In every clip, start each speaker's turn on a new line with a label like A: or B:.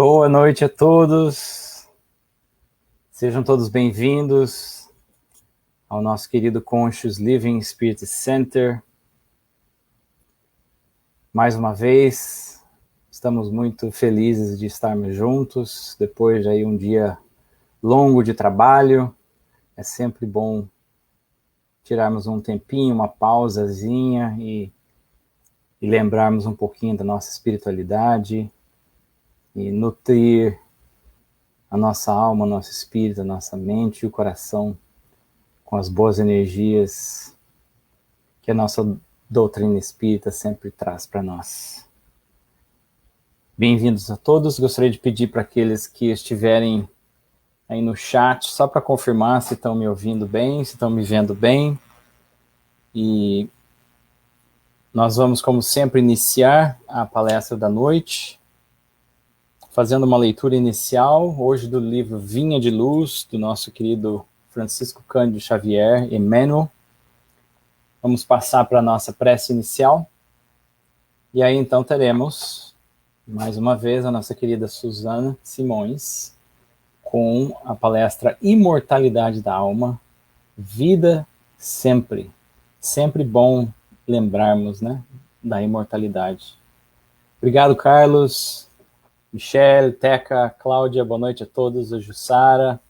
A: Boa noite a todos, sejam todos bem-vindos ao nosso querido Conscious Living Spirit Center. Mais uma vez, estamos muito felizes de estarmos juntos, depois de aí um dia longo de trabalho. É sempre bom tirarmos um tempinho, uma pausazinha e lembrarmos um pouquinho da nossa espiritualidade e nutrir a nossa alma, nosso espírito, a nossa mente e o coração com as boas energias que a nossa doutrina espírita sempre traz para nós. Bem-vindos a todos. Gostaria de pedir para aqueles que estiverem aí no chat, só para confirmar se estão me ouvindo bem, se estão me vendo bem. E nós vamos, como sempre, iniciar a palestra da noite, fazendo uma leitura inicial, hoje do livro Vinha de Luz, do nosso querido Francisco Cândido Xavier, Emmanuel. Vamos passar para a nossa prece inicial. E aí, então, teremos, mais uma vez, a nossa querida Suzana Simões, com a palestra Imortalidade da Alma, Vida Sempre. Sempre bom lembrarmos, né, da imortalidade. Obrigado, Carlos, Michele, Teca, Cláudia, boa noite a todos, a Jussara.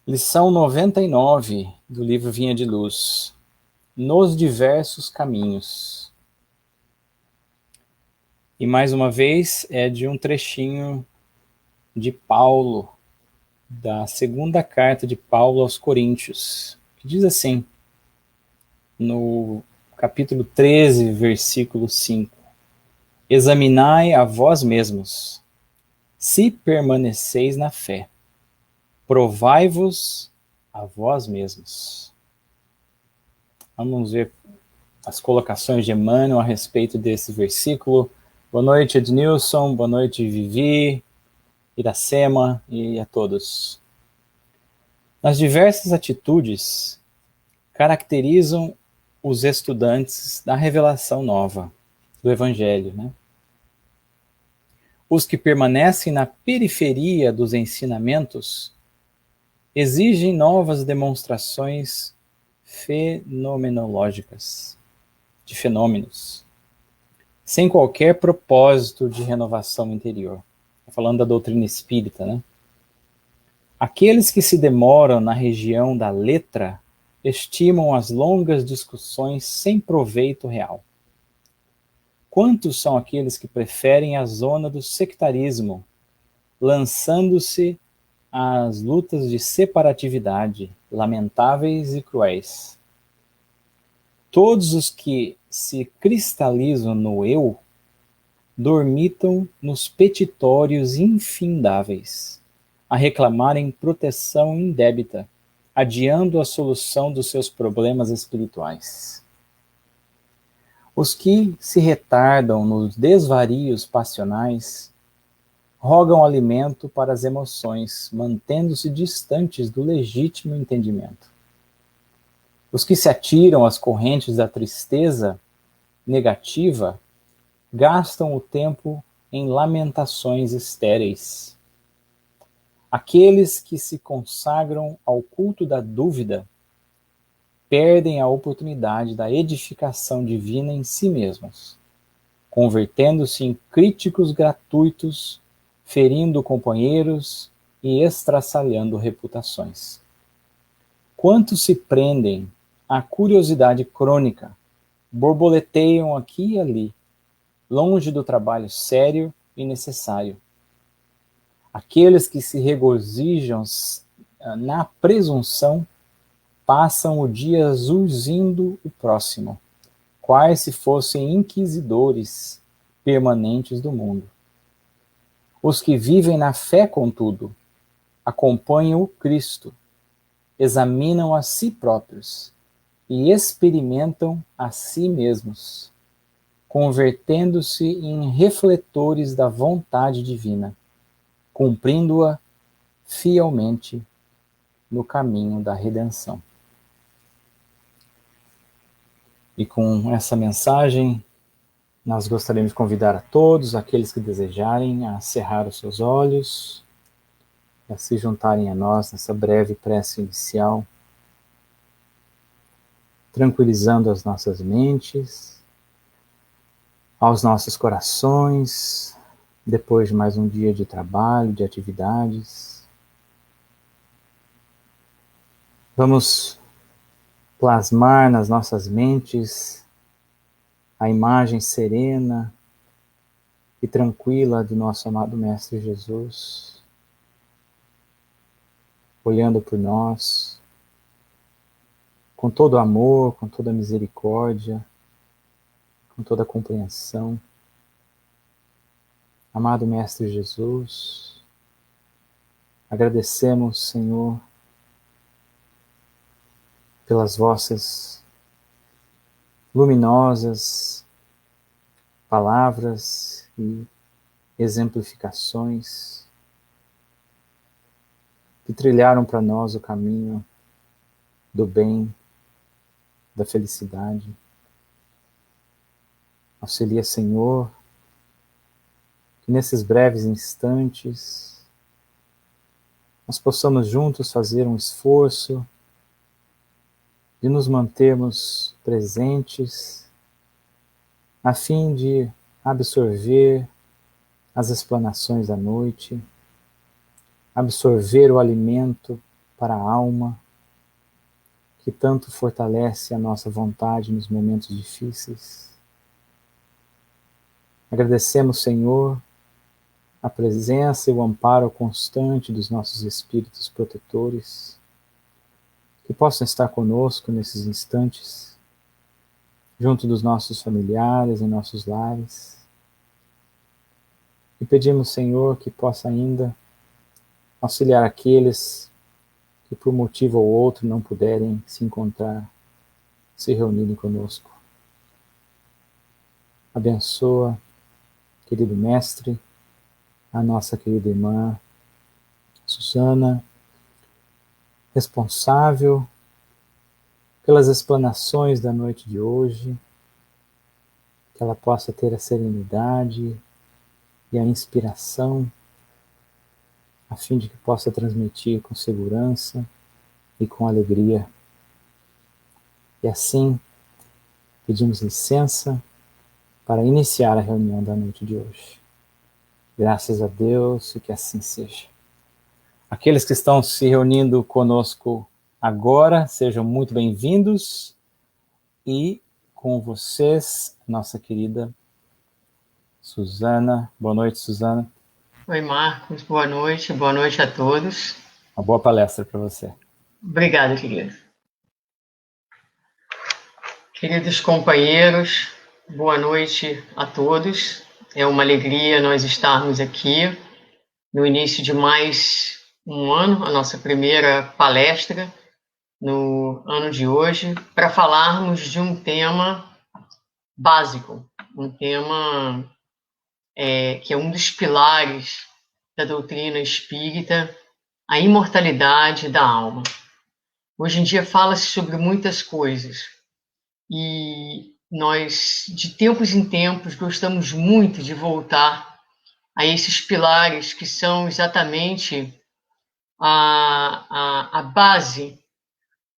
A: Lição 99 do livro Vinha de Luz. Nos diversos caminhos. E mais uma vez é de um trechinho de Paulo, da segunda carta de Paulo aos Coríntios, que diz assim, no capítulo 13, versículo 5: Examinai a vós mesmos, se permaneceis na fé, provai-vos a vós mesmos. Vamos ver as colocações de Emmanuel a respeito desse versículo. Boa noite, Ednilson, boa noite, Vivi, Iracema e a todos. As diversas atitudes caracterizam os estudantes da revelação nova, do Evangelho, né? Os que permanecem na periferia dos ensinamentos exigem novas demonstrações fenomenológicas, de fenômenos, sem qualquer propósito de renovação interior. Estou falando da doutrina espírita, né? Aqueles que se demoram na região da letra estimam as longas discussões sem proveito real. Quantos são aqueles que preferem a zona do sectarismo, lançando-se às lutas de separatividade, lamentáveis e cruéis? Todos os que se cristalizam no eu dormitam nos petitórios infindáveis, a reclamarem proteção indébita, adiando a solução dos seus problemas espirituais. Os que se retardam nos desvarios passionais rogam alimento para as emoções, mantendo-se distantes do legítimo entendimento. Os que se atiram às correntes da tristeza negativa gastam o tempo em lamentações estéreis. Aqueles que se consagram ao culto da dúvida perdem a oportunidade da edificação divina em si mesmos, convertendo-se em críticos gratuitos, ferindo companheiros e estraçalhando reputações. Quantos se prendem à curiosidade crônica, borboleteiam aqui e ali, longe do trabalho sério e necessário. Aqueles que se regozijam na presunção passam o dia azulzindo o próximo, quais se fossem inquisidores permanentes do mundo. Os que vivem na fé, contudo, acompanham o Cristo, examinam a si próprios e experimentam a si mesmos, convertendo-se em refletores da vontade divina, cumprindo-a fielmente no caminho da redenção. E com essa mensagem Nós gostaríamos de convidar a todos, aqueles que desejarem, a cerrar os seus olhos, a se juntarem a nós nessa breve prece inicial, tranquilizando as nossas mentes, aos nossos corações, depois de mais um dia de trabalho, de atividades. Vamos plasmar nas nossas mentes a imagem serena e tranquila do nosso amado Mestre Jesus, olhando por nós, com todo amor, com toda misericórdia, com toda compreensão. Amado Mestre Jesus, agradecemos, Senhor, pelas vossas luminosas palavras e exemplificações que trilharam para nós o caminho do bem, da felicidade. Auxilia, Senhor, que nesses breves instantes nós possamos juntos fazer um esforço de nos mantermos presentes a fim de absorver as explanações da noite, absorver o alimento para a alma, que tanto fortalece a nossa vontade nos momentos difíceis. Agradecemos, Senhor, a presença e o amparo constante dos nossos espíritos protetores, que possam estar conosco nesses instantes, junto dos nossos familiares, em nossos lares. E pedimos, Senhor, que possa ainda auxiliar aqueles que por motivo ou outro não puderem se encontrar, se reunirem conosco. Abençoa, querido Mestre, a nossa querida irmã Susana, responsável pelas explanações da noite de hoje, que ela possa ter a serenidade e a inspiração, a fim de que possa transmitir com segurança e com alegria. E assim, pedimos licença para iniciar a reunião da noite de hoje. Graças a Deus e que assim seja. Aqueles que estão se reunindo conosco agora, sejam muito bem-vindos. E com vocês, nossa querida Susana. Boa noite, Susana.
B: Oi, Marcos. Boa noite a todos.
A: Uma boa palestra para você.
B: Obrigado, querido. Queridos companheiros, boa noite a todos. É uma alegria nós estarmos aqui no início de mais um ano, a nossa primeira palestra no ano de hoje, para falarmos de um tema básico, um tema que é um dos pilares da doutrina espírita, a imortalidade da alma. Hoje em dia fala-se sobre muitas coisas e nós, de tempos em tempos, gostamos muito de voltar a esses pilares que são exatamente a base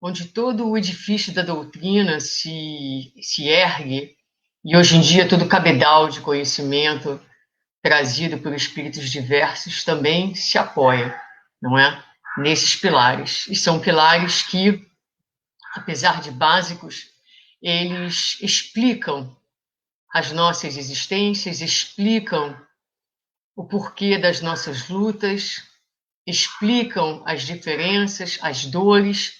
B: onde todo o edifício da doutrina se ergue e hoje em dia todo o cabedal de conhecimento trazido por espíritos diversos também se apoia, não é? Nesses pilares. E são pilares que, apesar de básicos, eles explicam as nossas existências, explicam o porquê das nossas lutas, explicam as diferenças, as dores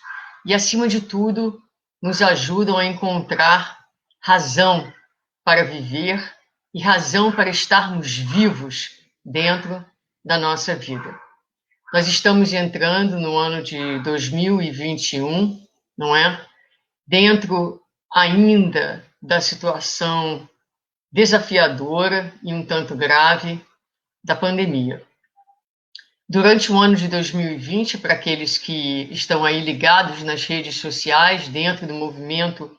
B: e, acima de tudo, nos ajudam a encontrar razão para viver e razão para estarmos vivos dentro da nossa vida. Nós estamos entrando no ano de 2021, não é? Dentro ainda da situação desafiadora e um tanto grave da pandemia. Durante o ano de 2020, para aqueles que estão aí ligados nas redes sociais, dentro do movimento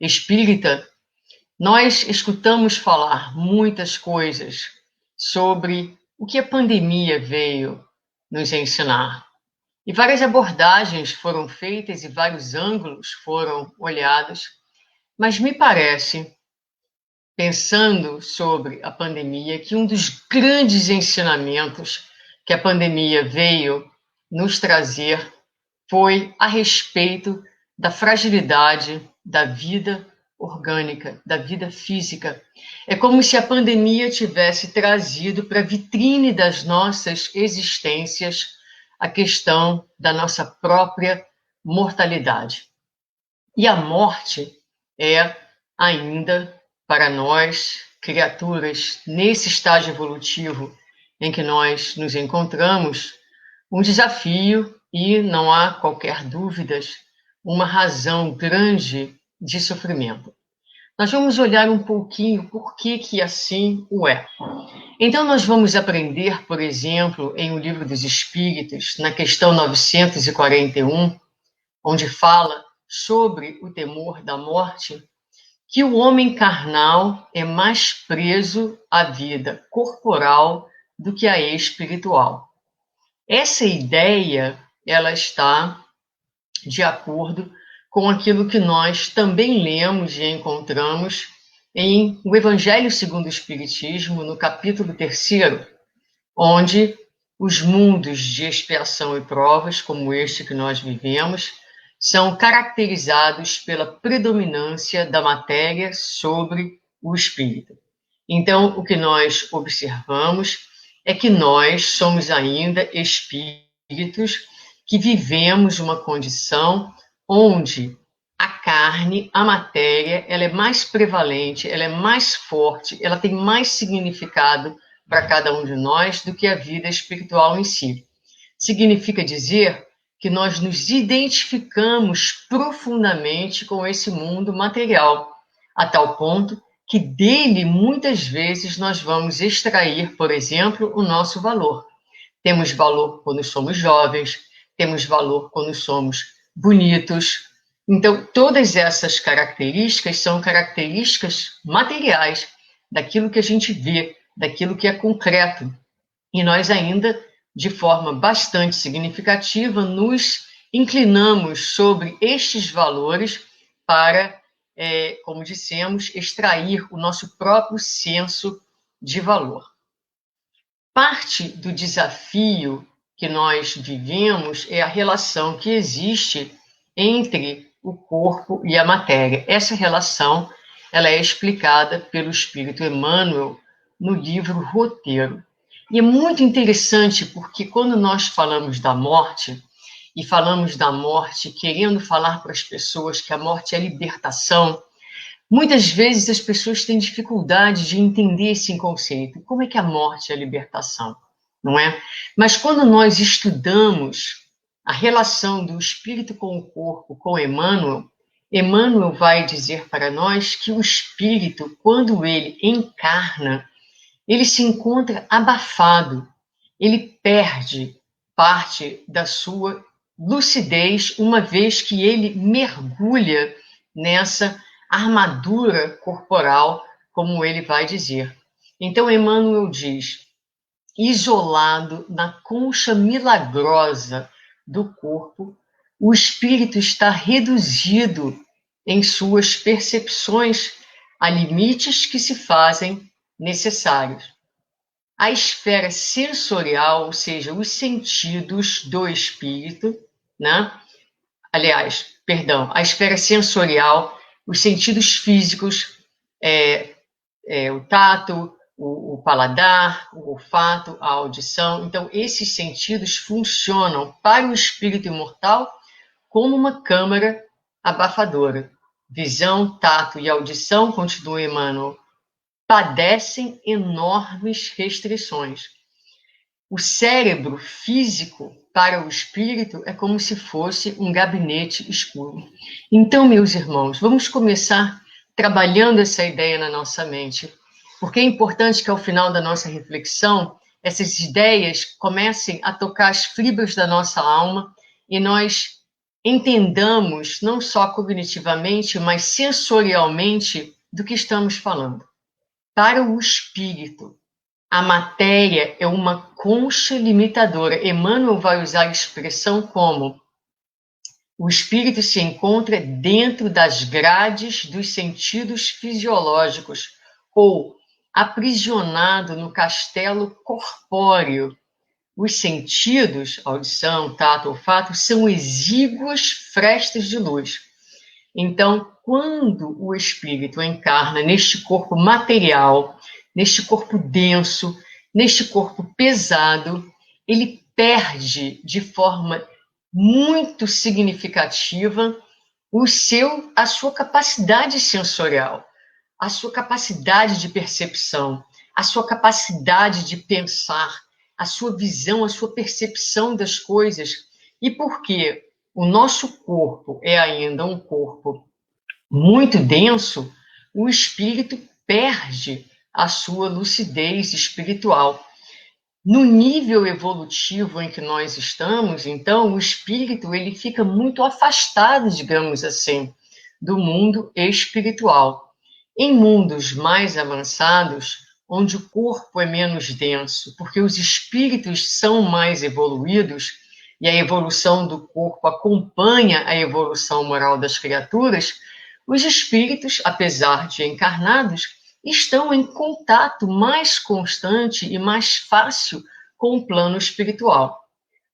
B: espírita, Nós escutamos falar muitas coisas sobre o que a pandemia veio nos ensinar. E várias abordagens foram feitas e vários ângulos foram olhados, mas me parece, pensando sobre a pandemia, que um dos grandes ensinamentos que a pandemia veio nos trazer foi a respeito da fragilidade da vida orgânica, da vida física. É como se a pandemia tivesse trazido para a vitrine das nossas existências a questão da nossa própria mortalidade. E a morte é ainda, para nós, criaturas, nesse estágio evolutivo em que nós nos encontramos, um desafio e, não há qualquer dúvida, uma razão grande de sofrimento. Nós vamos olhar um pouquinho por que assim o é. Então, nós vamos aprender, por exemplo, em O Livro dos Espíritos, na questão 941, onde fala sobre o temor da morte, que o homem carnal é mais preso à vida corporal do que à espiritual. Essa ideia, ela está de acordo com aquilo que nós também lemos e encontramos em O Evangelho segundo o Espiritismo, no capítulo 3º, onde os mundos de expiação e provas, como este que nós vivemos, são caracterizados pela predominância da matéria sobre o espírito. Então, o que nós observamos é que nós somos ainda espíritos que vivemos uma condição onde a carne, a matéria, ela é mais prevalente, ela é mais forte, ela tem mais significado para cada um de nós do que a vida espiritual em si. Significa dizer que nós nos identificamos profundamente com esse mundo material, a tal ponto que dele muitas vezes nós vamos extrair, por exemplo, o nosso valor. Temos valor quando somos jovens, temos valor quando somos bonitos. Então, todas essas características são características materiais, daquilo que a gente vê, daquilo que é concreto. E nós ainda, de forma bastante significativa, nos inclinamos sobre estes valores para, como dissemos, extrair o nosso próprio senso de valor. Parte do desafio que nós vivemos é a relação que existe entre o corpo e a matéria. Essa relação, ela é explicada pelo Espírito Emmanuel no livro Roteiro. E é muito interessante porque quando nós falamos da morte, e falamos da morte querendo falar para as pessoas que a morte é libertação, muitas vezes as pessoas têm dificuldade de entender esse conceito. Como é que a morte é a libertação? Não é? Mas quando nós estudamos a relação do espírito com o corpo, com Emmanuel, Emmanuel vai dizer para nós que o espírito, quando ele encarna, ele se encontra abafado, ele perde parte da sua lucidez, uma vez que ele mergulha nessa armadura corporal, como ele vai dizer. Então, Emmanuel diz: isolado na concha milagrosa do corpo, o espírito está reduzido em suas percepções a limites que se fazem necessários. A esfera sensorial, ou seja, os sentidos do espírito, né? Aliás, perdão, a esfera sensorial, os sentidos físicos, o tato, o paladar, o olfato, a audição. Então, esses sentidos funcionam para o espírito imortal como uma câmara abafadora. Visão, tato e audição, continua Emmanuel, padecem enormes restrições. O cérebro físico para o espírito é como se fosse um gabinete escuro. Então, meus irmãos, vamos começar trabalhando essa ideia na nossa mente, porque é importante que ao final da nossa reflexão, essas ideias comecem a tocar as fibras da nossa alma e nós entendamos, não só cognitivamente, mas sensorialmente, do que estamos falando. Para o espírito, a matéria é uma concha limitadora. Emmanuel vai usar a expressão como o espírito se encontra dentro das grades dos sentidos fisiológicos ou aprisionado no castelo corpóreo. Os sentidos, audição, tato, olfato, são exíguas frestas de luz. Então, quando o espírito encarna neste corpo material, neste corpo denso, neste corpo pesado, ele perde de forma muito significativa a sua capacidade sensorial, a sua capacidade de percepção, a sua capacidade de pensar, a sua visão, a sua percepção das coisas. E porque o nosso corpo é ainda um corpo muito denso, o espírito perde a sua lucidez espiritual. No nível evolutivo em que nós estamos, então, o espírito ele fica muito afastado, digamos assim, do mundo espiritual. Em mundos mais avançados, onde o corpo é menos denso, porque os espíritos são mais evoluídos e a evolução do corpo acompanha a evolução moral das criaturas, os espíritos, apesar de encarnados, estão em contato mais constante e mais fácil com o plano espiritual.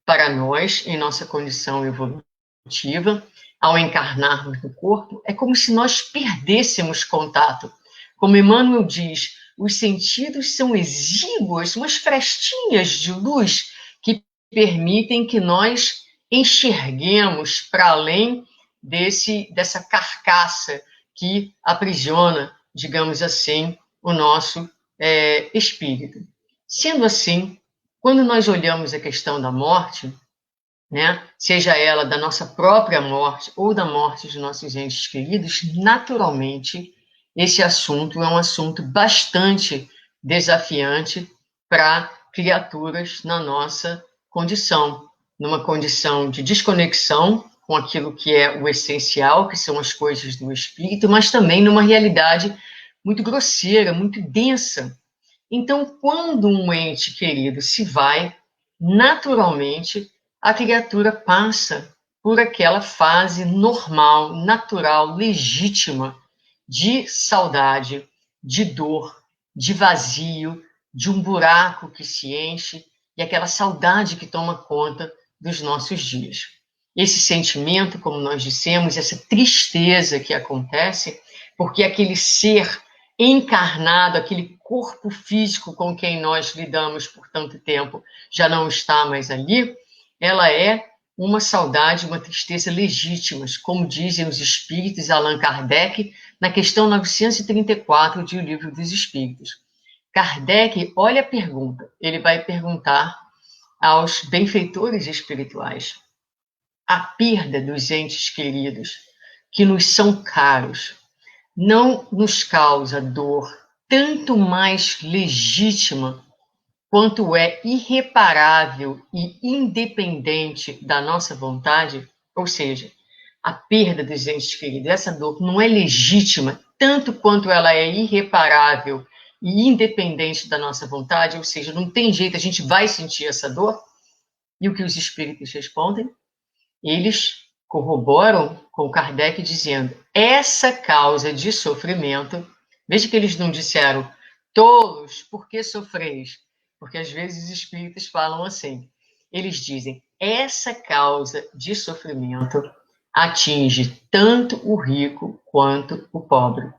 B: Para nós, em nossa condição evolutiva, ao encarnarmos no corpo, é como se nós perdêssemos contato. Como Emmanuel diz, os sentidos são exíguas, umas frestinhas de luz que permitem que nós enxerguemos para além dessa carcaça que aprisiona, digamos assim, o nosso espírito. Sendo assim, quando nós olhamos a questão da morte, né, seja ela da nossa própria morte ou da morte de nossos entes queridos, naturalmente, esse assunto é um assunto bastante desafiante para criaturas na nossa condição, numa condição de desconexão com aquilo que é o essencial, que são as coisas do espírito, mas também numa realidade muito grosseira, muito densa. Então, quando um ente querido se vai, naturalmente, a criatura passa por aquela fase normal, natural, legítima de saudade, de dor, de vazio, de um buraco que se enche e aquela saudade que toma conta dos nossos dias. Esse sentimento, como nós dissemos, essa tristeza que acontece, porque aquele ser encarnado, aquele corpo físico com quem nós lidamos por tanto tempo, já não está mais ali, ela é uma saudade, uma tristeza legítimas, como dizem os espíritos Allan Kardec, na questão 934 de O Livro dos Espíritos. Kardec, olha a pergunta, ele vai perguntar aos benfeitores espirituais: a perda dos entes queridos, que nos são caros, não nos causa dor tanto mais legítima quanto é irreparável e independente da nossa vontade? Ou seja, a perda dos entes queridos, essa dor não é legítima tanto quanto ela é irreparável e independente da nossa vontade? Ou seja, não tem jeito, a gente vai sentir essa dor? E o que os espíritos respondem? Eles corroboram com Kardec dizendo: essa causa de sofrimento, veja que eles não disseram tolos, por que sofreis? Porque às vezes os espíritos falam assim. Eles dizem: essa causa de sofrimento atinge tanto o rico quanto o pobre.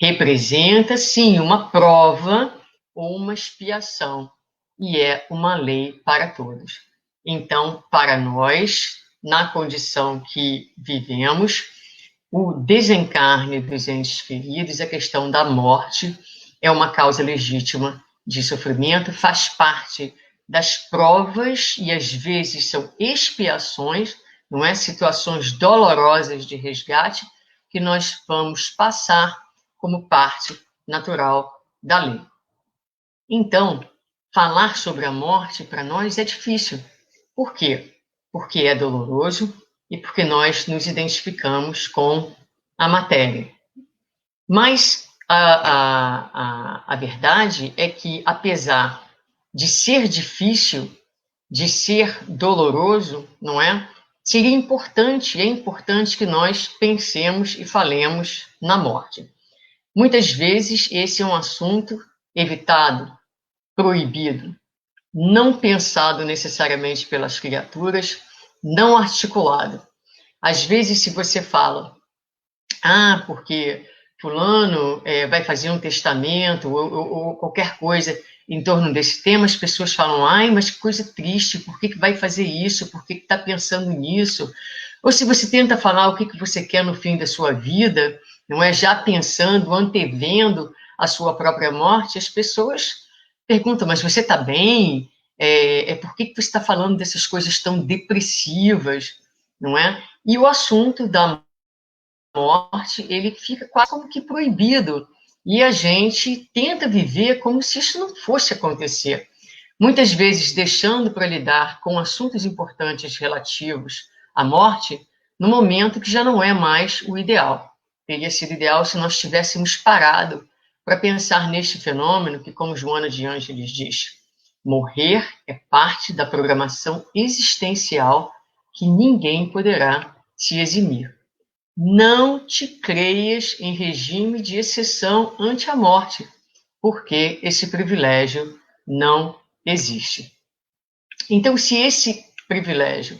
B: Representa, sim, uma prova ou uma expiação, e é uma lei para todos. Então, para nós, na condição que vivemos, o desencarne dos entes queridos, a questão da morte, é uma causa legítima de sofrimento, faz parte das provas e às vezes são expiações, não é? Situações dolorosas de resgate que nós vamos passar como parte natural da lei. Então, falar sobre a morte para nós é difícil. Por quê? Porque é doloroso e porque nós nos identificamos com a matéria. Mas A verdade é que, apesar de ser difícil, de ser doloroso, não é? Seria importante, é importante que nós pensemos e falemos na morte. Muitas vezes esse é um assunto evitado, proibido, não pensado necessariamente pelas criaturas, não articulado. Às vezes, se você fala, porque fulano vai fazer um testamento ou qualquer coisa em torno desse tema, as pessoas falam, ai, mas que coisa triste, por que vai fazer isso, por que está pensando nisso? Ou se você tenta falar o que você quer no fim da sua vida, não é já pensando, antevendo a sua própria morte, as pessoas perguntam, mas você está bem? Por que você está falando dessas coisas tão depressivas, não é? E o assunto da morte, ele fica quase como que proibido. E a gente tenta viver como se isso não fosse acontecer. Muitas vezes deixando para lidar com assuntos importantes relativos à morte, no momento que já não é mais o ideal. Teria sido ideal se nós tivéssemos parado para pensar neste fenômeno que, como Joana de Ângeles diz, morrer é parte da programação existencial que ninguém poderá se eximir. Não te creias em regime de exceção ante a morte, porque esse privilégio não existe. Então, se esse privilégio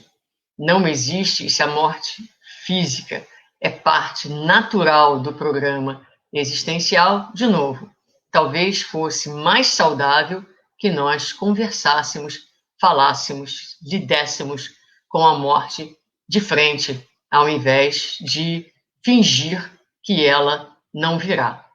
B: não existe, se a morte física é parte natural do programa existencial, de novo, talvez fosse mais saudável que nós conversássemos, falássemos, lidéssemos com a morte de frente, ao invés de fingir que ela não virá.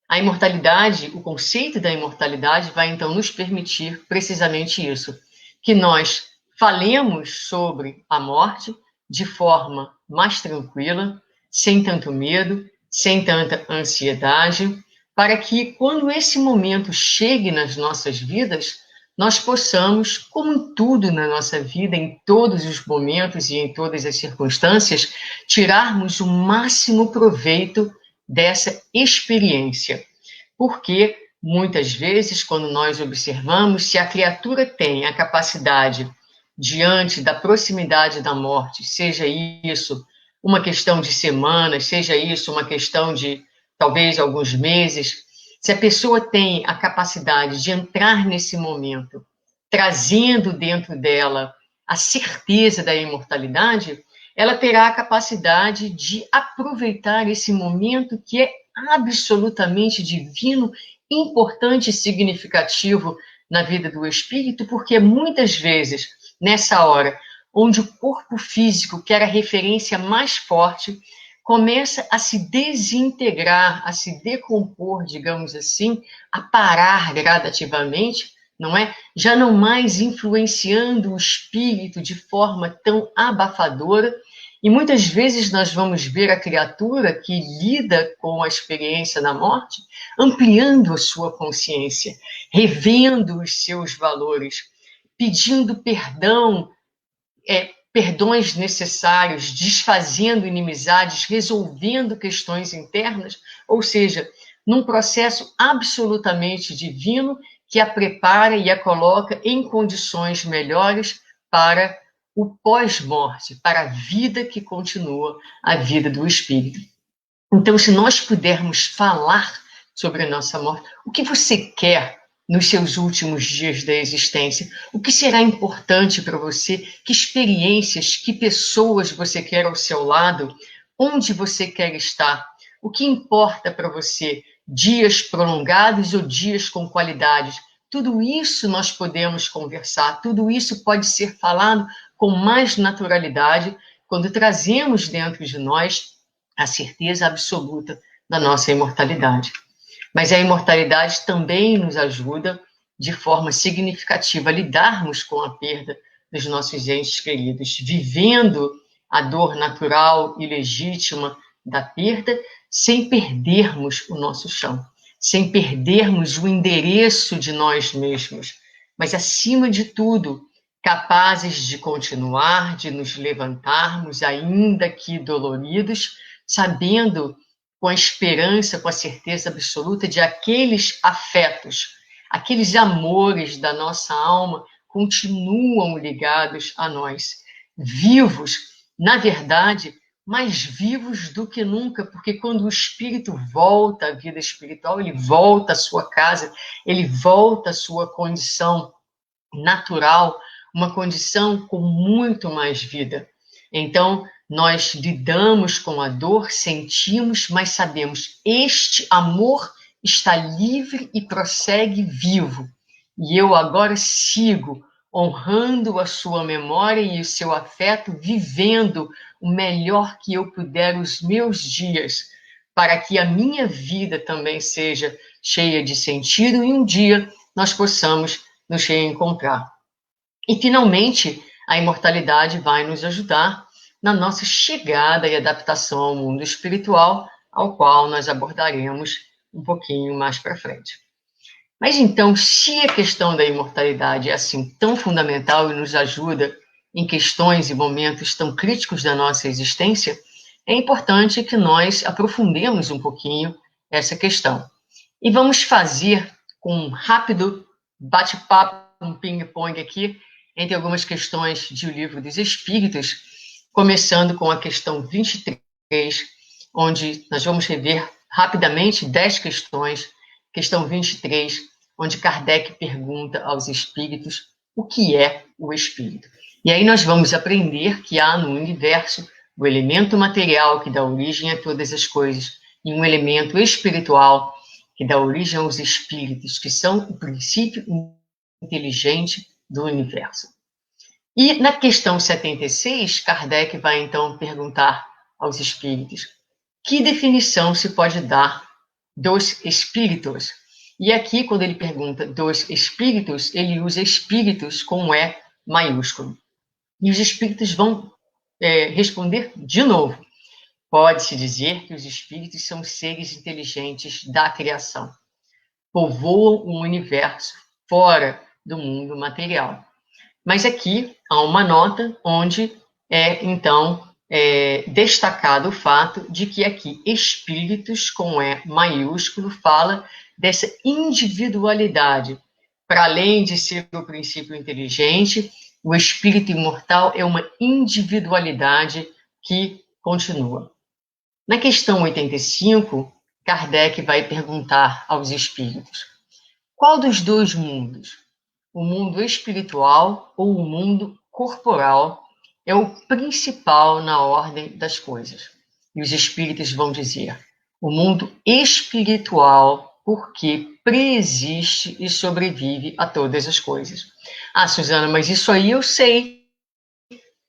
B: A imortalidade, o conceito da imortalidade vai então nos permitir precisamente isso, que nós falemos sobre a morte de forma mais tranquila, sem tanto medo, sem tanta ansiedade, para que quando esse momento chegue nas nossas vidas, nós possamos, como em tudo na nossa vida, em todos os momentos e em todas as circunstâncias, tirarmos o máximo proveito dessa experiência. Porque muitas vezes, quando nós observamos, se a criatura tem a capacidade, diante da proximidade da morte, seja isso uma questão de semanas, seja isso uma questão de talvez alguns meses, se a pessoa tem a capacidade de entrar nesse momento, trazendo dentro dela a certeza da imortalidade, ela terá a capacidade de aproveitar esse momento que é absolutamente divino, importante e significativo na vida do espírito, porque muitas vezes, nessa hora, onde o corpo físico, que era a referência mais forte, começa a se desintegrar, a se decompor, digamos assim, a parar gradativamente, não é? Já não mais influenciando o espírito de forma tão abafadora. E muitas vezes nós vamos ver a criatura que lida com a experiência da morte ampliando a sua consciência, revendo os seus valores, pedindo perdão, perdões necessários, desfazendo inimizades, resolvendo questões internas, ou seja, num processo absolutamente divino que a prepara e a coloca em condições melhores para o pós-morte, para a vida que continua, a vida do espírito. Então, se nós pudermos falar sobre a nossa morte, o que você quer nos seus últimos dias da existência? O que será importante para você? Que experiências, que pessoas você quer ao seu lado? Onde você quer estar? O que importa para você? Dias prolongados ou dias com qualidades? Tudo isso nós podemos conversar, tudo isso pode ser falado com mais naturalidade quando trazemos dentro de nós a certeza absoluta da nossa imortalidade. Mas a imortalidade também nos ajuda, de forma significativa, a lidarmos com a perda dos nossos entes queridos, vivendo a dor natural e legítima da perda, sem perdermos o nosso chão, sem perdermos o endereço de nós mesmos, mas, acima de tudo, capazes de continuar, de nos levantarmos, ainda que doloridos, sabendo com a esperança, com a certeza absoluta de aqueles afetos, aqueles amores da nossa alma continuam ligados a nós, vivos, na verdade, mais vivos do que nunca, porque quando o espírito volta à vida espiritual, ele volta à sua casa, ele volta à sua condição natural, uma condição com muito mais vida. Então, nós lidamos com a dor, sentimos, mas sabemos, este amor está livre e prossegue vivo. E eu agora sigo honrando a sua memória e o seu afeto, vivendo o melhor que eu puder os meus dias, para que a minha vida também seja cheia de sentido e um dia nós possamos nos reencontrar. E, finalmente, a imortalidade vai nos ajudar na nossa chegada e adaptação ao mundo espiritual, ao qual nós abordaremos um pouquinho mais para frente. Mas então, se a questão da imortalidade é assim tão fundamental e nos ajuda em questões e momentos tão críticos da nossa existência, é importante que nós aprofundemos um pouquinho essa questão. E vamos fazer um rápido bate-papo, um ping-pong aqui, entre algumas questões de O Livro dos Espíritos, começando com a questão 23, onde nós vamos rever rapidamente 10 questões. Questão 23, onde Kardec pergunta aos espíritos o que é o espírito. E aí nós vamos aprender que há no universo o elemento material que dá origem a todas as coisas e um elemento espiritual que dá origem aos espíritos, que são o princípio inteligente do universo. E na questão 76, Kardec vai então perguntar aos espíritos que definição se pode dar dos espíritos. E aqui, quando ele pergunta dos espíritos, ele usa espíritos com E maiúsculo. E os espíritos vão responder de novo. Pode-se dizer que os espíritos são seres inteligentes da criação. Povoam o universo fora do mundo material. Mas aqui há uma nota onde então, destacado o fato de que aqui espíritos com E maiúsculo fala dessa individualidade. Para além de ser o princípio inteligente, o espírito imortal é uma individualidade que continua. Na questão 85, Kardec vai perguntar aos espíritos: qual dos dois mundos, o mundo espiritual ou o mundo corporal, é o principal na ordem das coisas? E os espíritos vão dizer: o mundo espiritual, porque preexiste e sobrevive a todas as coisas. Ah, Suzana, mas isso aí eu sei,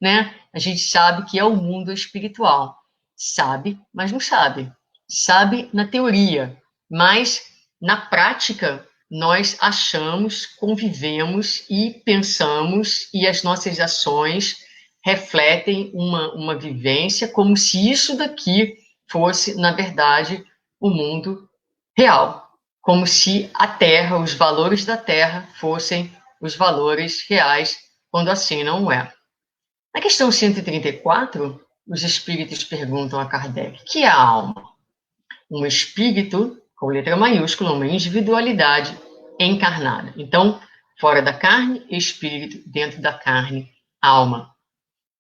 B: né? A gente sabe que é o mundo espiritual. Sabe, mas não sabe. Sabe na teoria, mas na prática nós achamos, convivemos e pensamos e as nossas ações refletem uma vivência como se isso daqui fosse, na verdade, o mundo real. Como se a Terra, os valores da Terra fossem os valores reais, quando assim não é. Na questão 134, os espíritos perguntam a Kardec: que é a alma? Um espírito, com letra maiúscula, uma individualidade encarnada. Então, fora da carne, espírito, dentro da carne, alma.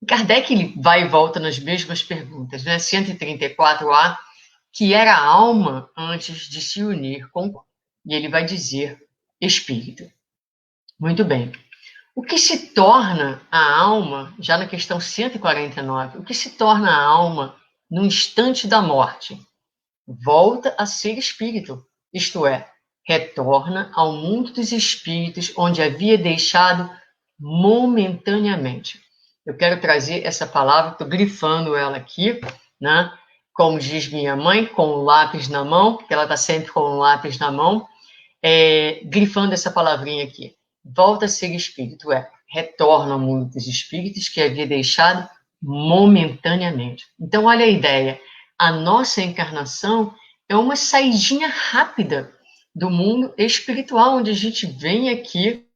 B: Kardec ele vai e volta nas mesmas perguntas, né? 134A, que era a alma antes de se unir com... E ele vai dizer espírito. Muito bem. O que se torna a alma, já na questão 149, o que se torna a alma no instante da morte? Volta a ser espírito, isto é, retorna ao mundo dos espíritos onde havia deixado momentaneamente. Eu quero trazer essa palavra, estou grifando ela aqui, né? Como diz minha mãe, com o lápis na mão, porque ela está sempre com o lápis na mão, grifando essa palavrinha aqui. Volta a ser espírito, retorna ao mundo dos espíritos que havia deixado momentaneamente. Então, olha a ideia. A nossa encarnação é uma saidinha rápida do mundo espiritual, onde a gente vem aqui,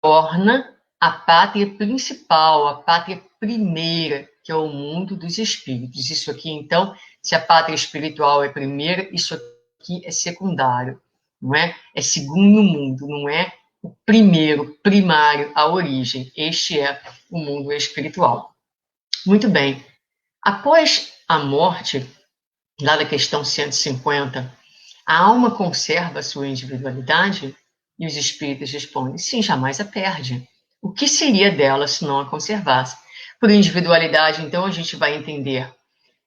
B: torna a pátria principal, a pátria primeira, que é o mundo dos espíritos. Isso aqui, então, se a pátria espiritual é primeira, isso aqui é secundário, não é? É segundo mundo, não é o primeiro, primário, a origem. Este é o mundo espiritual. Muito bem. Após a morte, lá da questão 150, a alma conserva a sua individualidade? E os espíritos respondem, sim, jamais a perde. O que seria dela se não a conservasse? Por individualidade, então, a gente vai entender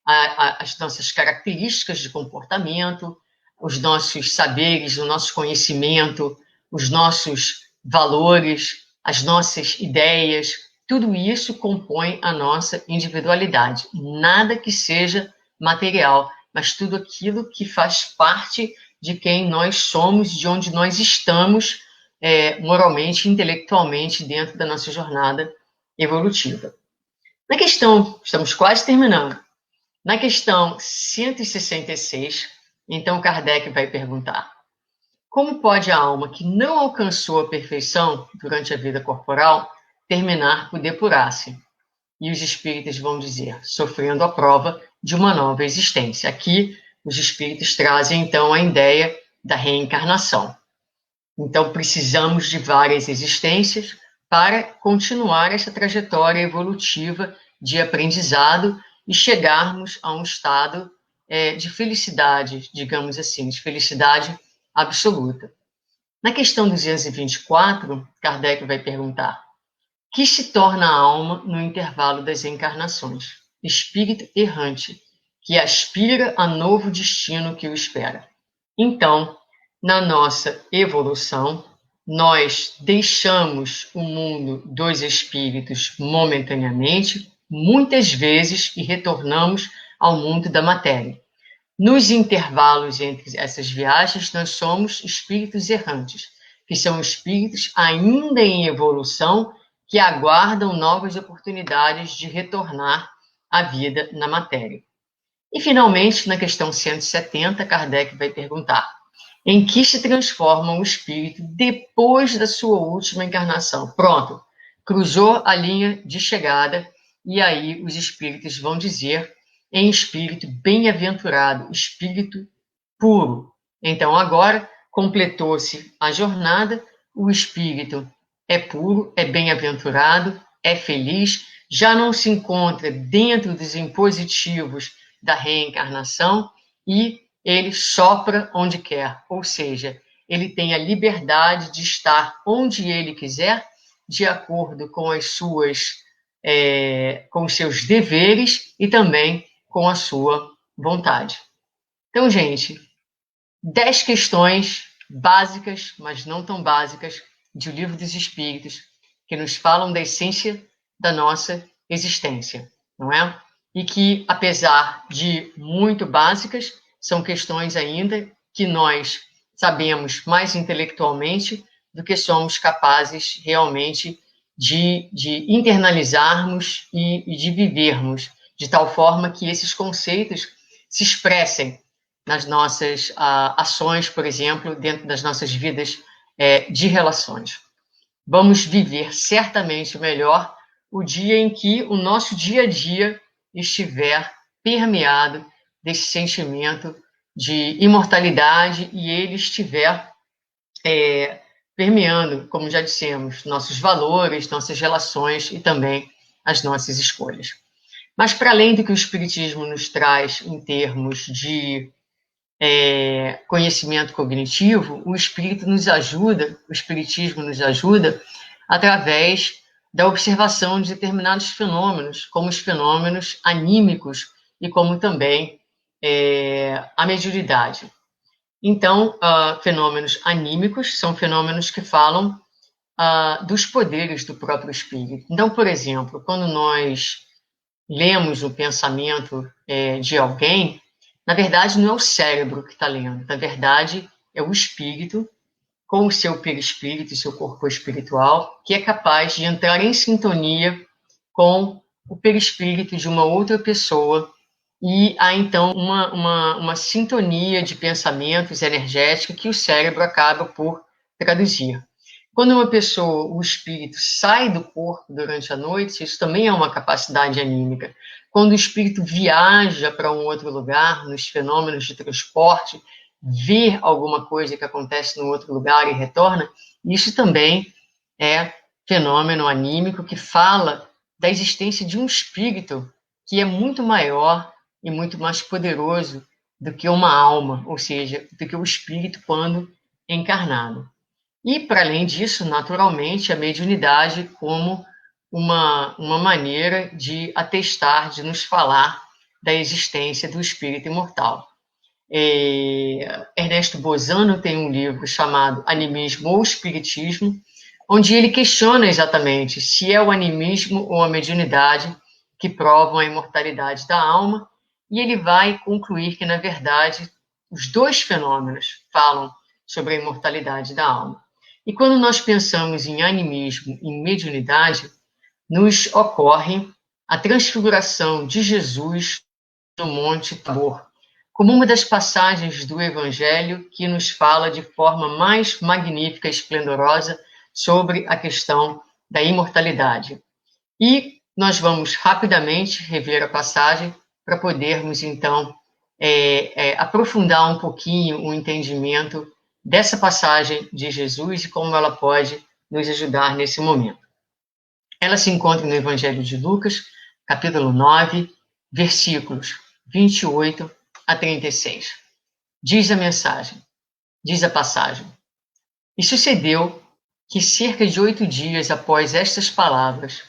B: as nossas características de comportamento, os nossos saberes, o nosso conhecimento, os nossos valores, as nossas ideias, tudo isso compõe a nossa individualidade. Nada que seja material, mas tudo aquilo que faz parte de quem nós somos, de onde nós estamos moralmente, intelectualmente dentro da nossa jornada evolutiva. Na questão, estamos quase terminando. Na questão 166, então Kardec vai perguntar: como pode a alma que não alcançou a perfeição durante a vida corporal terminar por depurar-se? E os espíritos vão dizer, sofrendo a prova de uma nova existência. Aqui, os espíritos trazem, então, a ideia da reencarnação. Então, precisamos de várias existências para continuar essa trajetória evolutiva de aprendizado e chegarmos a um estado de felicidade, digamos assim, de felicidade absoluta. Na questão 224, Kardec vai perguntar: que se torna a alma no intervalo das encarnações? Espírito errante, que aspira a novo destino que o espera. Então, na nossa evolução, nós deixamos o mundo dos espíritos momentaneamente, muitas vezes, e retornamos ao mundo da matéria. Nos intervalos entre essas viagens, nós somos espíritos errantes, que são espíritos ainda em evolução, que aguardam novas oportunidades de retornar à vida na matéria. E, finalmente, na questão 170, Kardec vai perguntar: em que se transforma o espírito depois da sua última encarnação? Pronto, cruzou a linha de chegada, e aí os espíritos vão dizer em espírito bem-aventurado, espírito puro. Então, agora, completou-se a jornada, o espírito é puro, é bem-aventurado, é feliz, já não se encontra dentro dos impositivos da reencarnação e ele sopra onde quer, ou seja, ele tem a liberdade de estar onde ele quiser, de acordo com com os seus deveres e também com a sua vontade. Então, gente, 10 questões básicas, mas não tão básicas, de O Livro dos Espíritos, que nos falam da essência da nossa existência, não é? E que, apesar de muito básicas, são questões ainda que nós sabemos mais intelectualmente do que somos capazes realmente de internalizarmos e de vivermos, de tal forma que esses conceitos se expressem nas nossas ações, por exemplo, dentro das nossas vidas de relações. Vamos viver certamente melhor o dia em que o nosso dia a dia estiver permeado desse sentimento de imortalidade e ele estiver permeando, como já dissemos, nossos valores, nossas relações e também as nossas escolhas. Mas, para além do que o Espiritismo nos traz em termos de conhecimento cognitivo, o Espiritismo nos ajuda através da observação de determinados fenômenos, como os fenômenos anímicos e como também a mediunidade. Então, fenômenos anímicos são fenômenos que falam dos poderes do próprio espírito. Então, por exemplo, quando nós lemos o pensamento de alguém, na verdade não é o cérebro que está lendo, na verdade é o espírito com o seu perispírito e seu corpo espiritual, que é capaz de entrar em sintonia com o perispírito de uma outra pessoa e há então uma sintonia de pensamentos energética que o cérebro acaba por traduzir. Quando uma pessoa, o espírito, sai do corpo durante a noite, isso também é uma capacidade anímica. Quando o espírito viaja para um outro lugar, nos fenômenos de transporte, vê alguma coisa que acontece no outro lugar e retorna, isso também é fenômeno anímico que fala da existência de um espírito que é muito maior e muito mais poderoso do que uma alma, ou seja, do que o espírito quando encarnado. E, para além disso, naturalmente, a mediunidade como uma maneira de atestar, de nos falar da existência do espírito imortal. Ernesto Bozano tem um livro chamado Animismo ou Espiritismo, onde ele questiona exatamente se é o animismo ou a mediunidade que provam a imortalidade da alma, e ele vai concluir que, na verdade, os dois fenômenos falam sobre a imortalidade da alma. E quando nós pensamos em animismo e mediunidade, nos ocorre a transfiguração de Jesus no Monte Tabor, como uma das passagens do Evangelho que nos fala de forma mais magnífica e esplendorosa sobre a questão da imortalidade. E nós vamos rapidamente rever a passagem para podermos, então, aprofundar um pouquinho o entendimento dessa passagem de Jesus e como ela pode nos ajudar nesse momento. Ela se encontra no Evangelho de Lucas, capítulo 9, versículos 28 a 36. Diz a passagem: E sucedeu que cerca de 8 dias após estas palavras,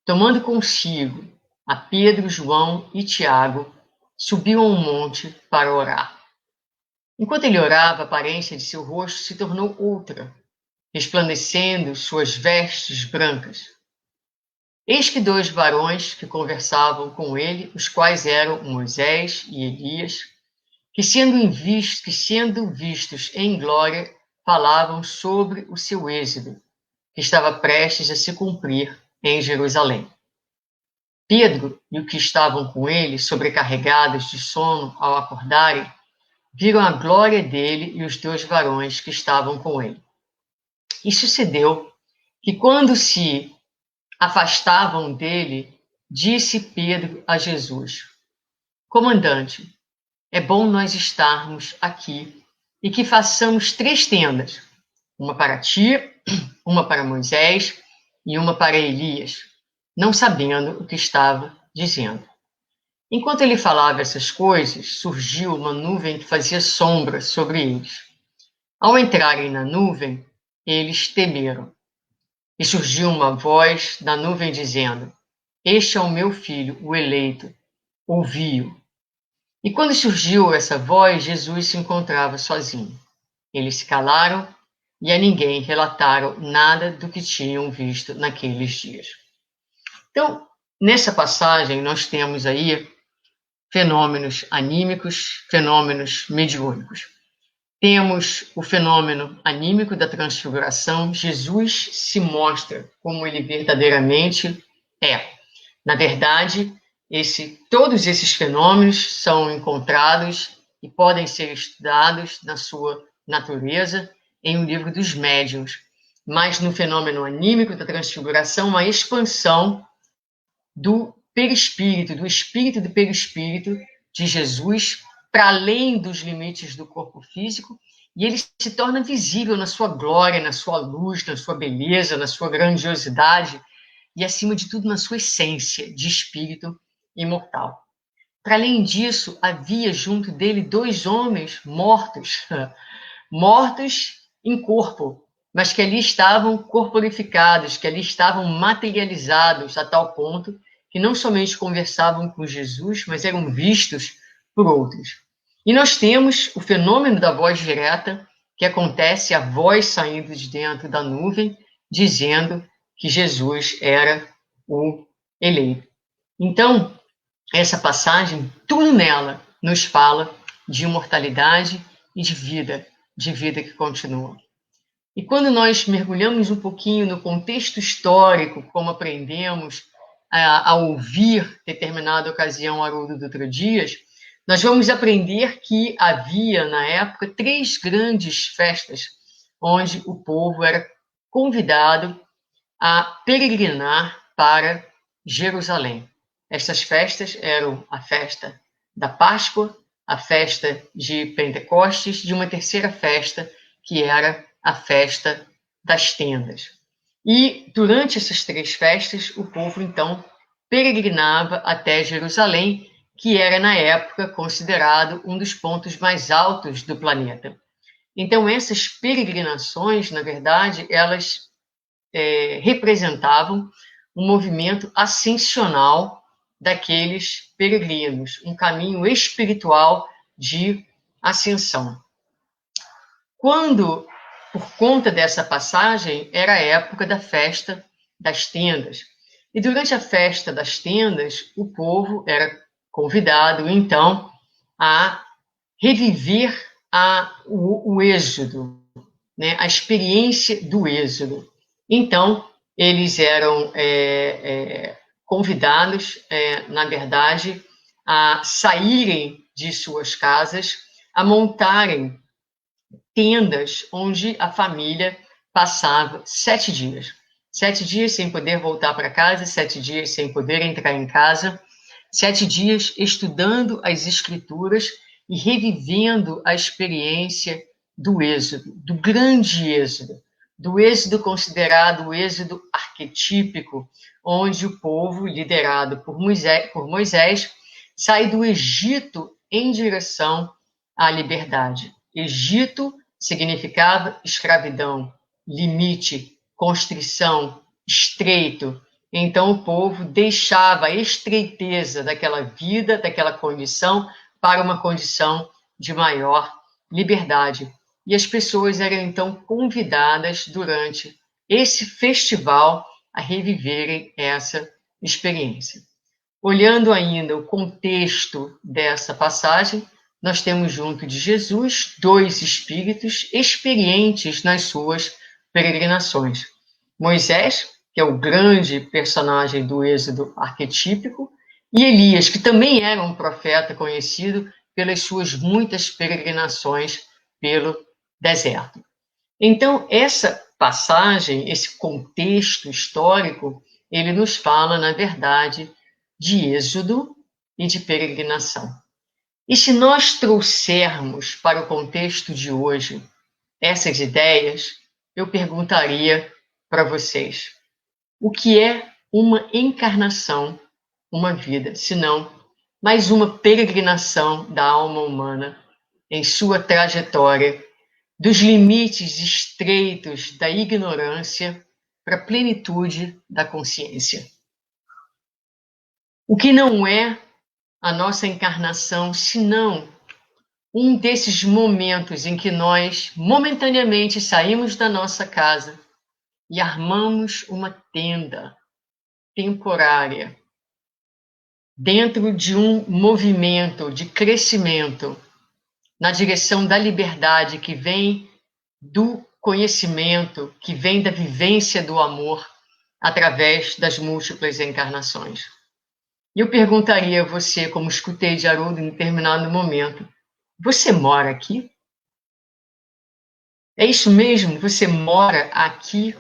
B: tomando consigo a Pedro, João e Tiago, subiu a um monte para orar. Enquanto ele orava, a aparência de seu rosto se tornou outra, resplandecendo suas vestes brancas. Eis que 2 varões que conversavam com ele, os quais eram Moisés e Elias, que sendo vistos em glória, falavam sobre o seu êxodo, que estava prestes a se cumprir em Jerusalém. Pedro e os que estavam com ele, sobrecarregados de sono ao acordarem, viram a glória dele e os 2 varões que estavam com ele. E sucedeu que, quando se afastavam dele, disse Pedro a Jesus: Comandante, é bom nós estarmos aqui e que façamos 3 tendas, uma para ti, uma para Moisés e uma para Elias, não sabendo o que estava dizendo. Enquanto ele falava essas coisas, surgiu uma nuvem que fazia sombra sobre eles. Ao entrarem na nuvem, eles temeram. E surgiu uma voz da nuvem dizendo: Este é o meu filho, o eleito, ouvi-o. E quando surgiu essa voz, Jesus se encontrava sozinho. Eles se calaram e a ninguém relataram nada do que tinham visto naqueles dias. Então, nessa passagem, nós temos aí fenômenos anímicos, fenômenos mediúnicos. Temos o fenômeno anímico da transfiguração. Jesus se mostra como ele verdadeiramente é. Na verdade, todos esses fenômenos são encontrados e podem ser estudados na sua natureza em um livro dos médiuns. Mas no fenômeno anímico da transfiguração, uma expansão do perispírito, do espírito do perispírito de Jesus para além dos limites do corpo físico, e ele se torna visível na sua glória, na sua luz, na sua beleza, na sua grandiosidade e, acima de tudo, na sua essência de espírito imortal. Para além disso, havia junto dele 2 homens mortos, mortos em corpo, mas que ali estavam corporificados, que ali estavam materializados a tal ponto que não somente conversavam com Jesus, mas eram vistos por outros. E nós temos o fenômeno da voz direta, que acontece a voz saindo de dentro da nuvem, dizendo que Jesus era o eleito. Então, essa passagem, tudo nela nos fala de imortalidade e de vida que continua. E quando nós mergulhamos um pouquinho no contexto histórico, como aprendemos a ouvir determinada ocasião Haroldo Dutra Dias, nós vamos aprender que havia, na época, 3 grandes festas onde o povo era convidado a peregrinar para Jerusalém. Estas festas eram a festa da Páscoa, a festa de Pentecostes, de uma terceira festa, que era a festa das tendas. E durante essas 3 festas, o povo então peregrinava até Jerusalém, que era na época considerado um dos pontos mais altos do planeta. Então essas peregrinações, na verdade, elas representavam um movimento ascensional daqueles peregrinos, um caminho espiritual de ascensão. Quando, por conta dessa passagem, era a época da festa das tendas. E durante a festa das tendas, o povo era convidado, então, a reviver o êxodo, né? A experiência do êxodo. Então, eles eram convidados, na verdade, a saírem de suas casas, a montarem tendas onde a família passava 7 dias. 7 dias sem poder voltar para casa, 7 dias sem poder entrar em casa, 7 dias estudando as Escrituras e revivendo a experiência do êxodo, do grande êxodo, do êxodo considerado o êxodo arquetípico, onde o povo, liderado por Moisés, sai do Egito em direção à liberdade. Egito significava escravidão, limite, constrição, estreito. Então o povo deixava a estreiteza daquela vida, daquela condição, para uma condição de maior liberdade. E as pessoas eram então convidadas durante esse festival a reviverem essa experiência. Olhando ainda o contexto dessa passagem, nós temos junto de Jesus 2 espíritos experientes nas suas peregrinações. Moisés, que é o grande personagem do Êxodo arquetípico, e Elias, que também era um profeta conhecido pelas suas muitas peregrinações pelo deserto. Então, essa passagem, esse contexto histórico, ele nos fala, na verdade, de êxodo e de peregrinação. E se nós trouxermos para o contexto de hoje essas ideias, eu perguntaria para vocês: o que é uma encarnação, uma vida, senão mais uma peregrinação da alma humana em sua trajetória dos limites estreitos da ignorância para a plenitude da consciência? O que não é a nossa encarnação, senão um desses momentos em que nós momentaneamente saímos da nossa casa e armamos uma tenda temporária dentro de um movimento de crescimento na direção da liberdade que vem do conhecimento, que vem da vivência do amor através das múltiplas encarnações. E eu perguntaria a você, como escutei de Haroldo em determinado momento: você mora aqui? É isso mesmo? Você mora aqui,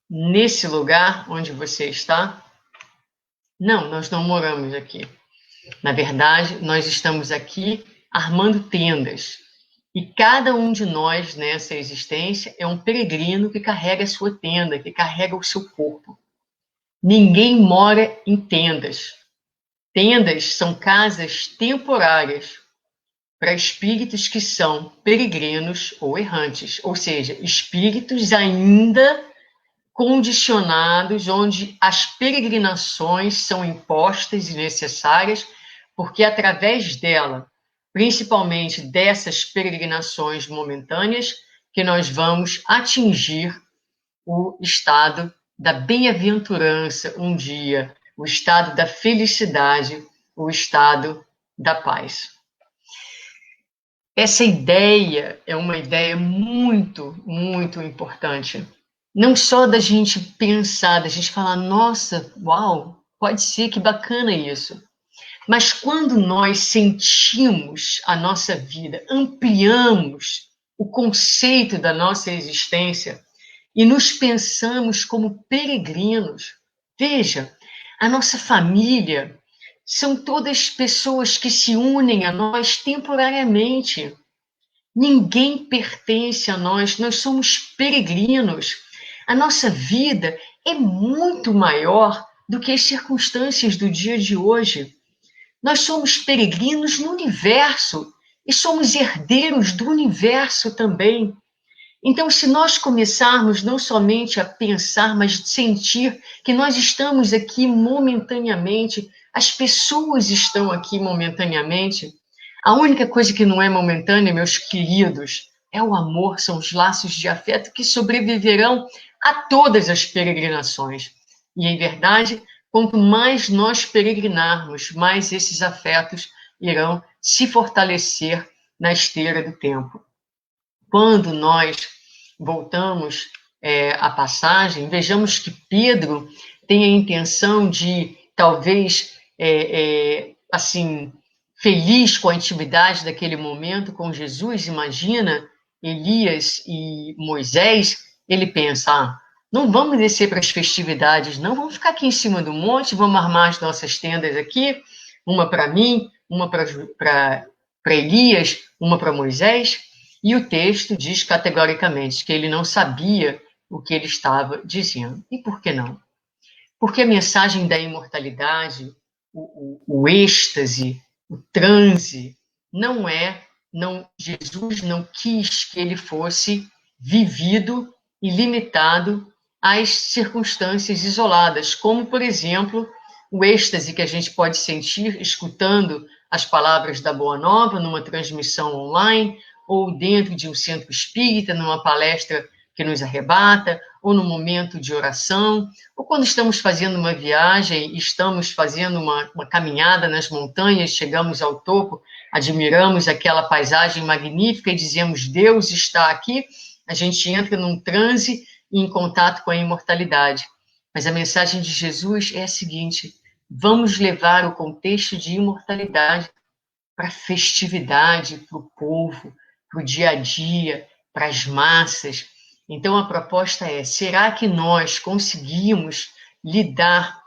B: nesse lugar onde você está? Não, nós não moramos aqui. Na verdade, nós estamos aqui armando tendas. E cada um de nós nessa existência é um peregrino que carrega a sua tenda, que carrega o seu corpo. Ninguém mora em tendas. Tendas são casas temporárias para espíritos que são peregrinos ou errantes, ou seja, espíritos ainda condicionados, onde as peregrinações são impostas e necessárias, porque através dela, principalmente dessas peregrinações momentâneas, que nós vamos atingir o estado da bem-aventurança um dia, o estado da felicidade, o estado da paz. Essa ideia é uma ideia muito, muito importante. Não só da gente pensar, da gente falar, nossa, uau, pode ser, que bacana isso. Mas quando nós sentimos a nossa vida, ampliamos o conceito da nossa existência e nos pensamos como peregrinos. Veja, a nossa família são todas pessoas que se unem a nós temporariamente. Ninguém pertence a nós, nós somos peregrinos. A nossa vida é muito maior do que as circunstâncias do dia de hoje. Nós somos peregrinos no universo e somos herdeiros do universo também. Então, se nós começarmos não somente a pensar, mas sentir que nós estamos aqui momentaneamente, as pessoas estão aqui momentaneamente, a única coisa que não é momentânea, meus queridos, é o amor, são os laços de afeto que sobreviverão a todas as peregrinações. E, em verdade, quanto mais nós peregrinarmos, mais esses afetos irão se fortalecer na esteira do tempo. Quando nós voltamos à passagem, vejamos que Pedro tem a intenção de, talvez, assim, feliz com a intimidade daquele momento com Jesus, imagina Elias e Moisés, ele pensa, não vamos descer para as festividades, não, vamos ficar aqui em cima do monte, vamos armar as nossas tendas aqui, uma para mim, uma para Elias, uma para Moisés, e o texto diz categoricamente que ele não sabia o que ele estava dizendo. E por que não? Porque a mensagem da imortalidade, o êxtase, o transe, Jesus não quis que ele fosse vivido e limitado às circunstâncias isoladas, como, por exemplo, o êxtase que a gente pode sentir escutando as palavras da Boa Nova numa transmissão online, ou dentro de um centro espírita, numa palestra que nos arrebata, ou no momento de oração, ou quando estamos fazendo uma viagem, estamos fazendo uma caminhada nas montanhas, chegamos ao topo, admiramos aquela paisagem magnífica e dizemos, Deus está aqui, a gente entra num transe e em contato com a imortalidade. Mas a mensagem de Jesus é a seguinte, vamos levar o contexto de imortalidade para a festividade, para o povo, para o dia a dia, para as massas. Então, a proposta é, será que nós conseguimos lidar,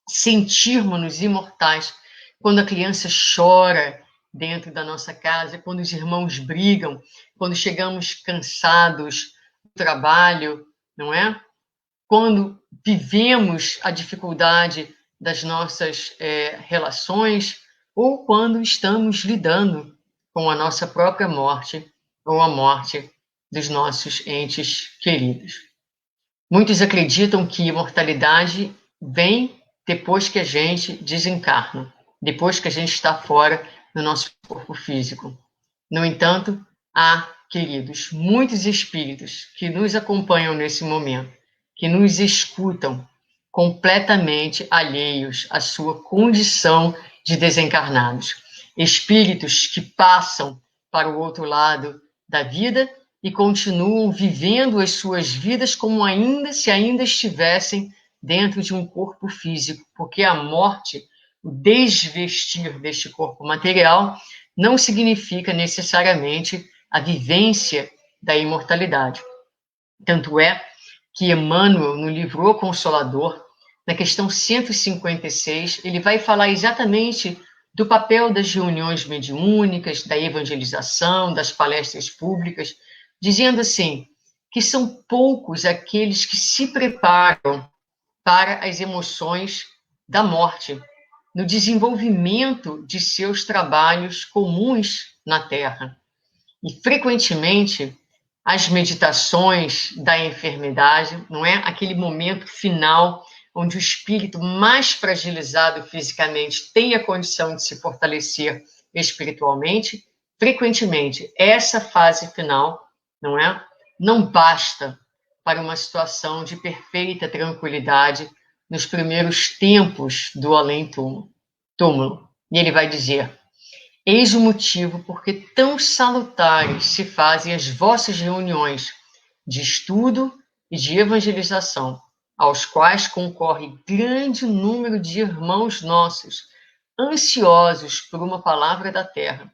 B: sentirmos-nos imortais quando a criança chora dentro da nossa casa, quando os irmãos brigam, quando chegamos cansados do trabalho, não é? Quando vivemos a dificuldade das nossas relações ou quando estamos lidando com a nossa própria morte ou a morte dos nossos entes queridos. Muitos acreditam que imortalidade vem depois que a gente desencarna, depois que a gente está fora do nosso corpo físico. No entanto, há, queridos, muitos espíritos que nos acompanham nesse momento, que nos escutam completamente alheios à sua condição de desencarnados. Espíritos que passam para o outro lado da vida e continuam vivendo as suas vidas como se ainda estivessem dentro de um corpo físico, porque a morte, o desvestir deste corpo material, não significa necessariamente a vivência da imortalidade. Tanto é que Emmanuel, no livro O Consolador, na questão 156, ele vai falar exatamente do papel das reuniões mediúnicas, da evangelização, das palestras públicas, dizendo assim, que são poucos aqueles que se preparam para as emoções da morte, no desenvolvimento de seus trabalhos comuns na Terra. E, frequentemente, as meditações da enfermidade, não é? Aquele momento final onde o espírito mais fragilizado fisicamente tem a condição de se fortalecer espiritualmente, frequentemente, essa fase final, não é? Não basta para uma situação de perfeita tranquilidade nos primeiros tempos do além-túmulo. E ele vai dizer, eis o motivo porque tão salutares se fazem as vossas reuniões de estudo e de evangelização, aos quais concorre grande número de irmãos nossos, ansiosos por uma palavra da terra,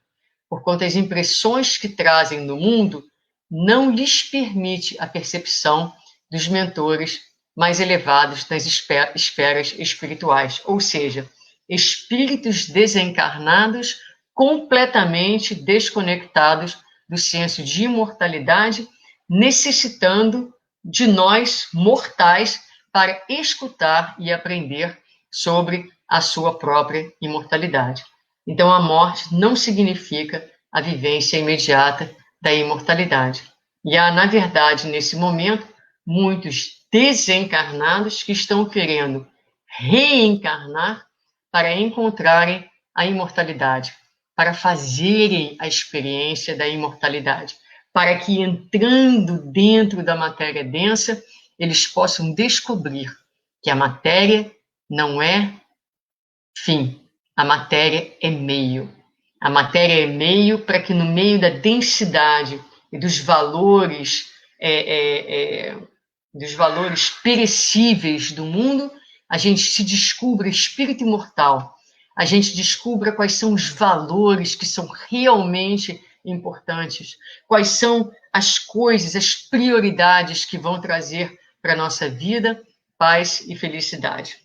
B: porquanto as impressões que trazem do mundo não lhes permite a percepção dos mentores mais elevados das esferas espirituais, ou seja, espíritos desencarnados completamente desconectados do senso de imortalidade, necessitando de nós, mortais, para escutar e aprender sobre a sua própria imortalidade. Então, a morte não significa a vivência imediata da imortalidade. E há, na verdade, nesse momento, muitos desencarnados que estão querendo reencarnar para encontrarem a imortalidade, para fazerem a experiência da imortalidade, para que, entrando dentro da matéria densa, eles possam descobrir que a matéria não é fim, a matéria é meio. A matéria é meio para que, no meio da densidade e dos valores perecíveis do mundo, a gente se descubra espírito imortal, a gente descubra quais são os valores que são realmente importantes, quais são as coisas, as prioridades que vão trazer para a nossa vida paz e felicidade.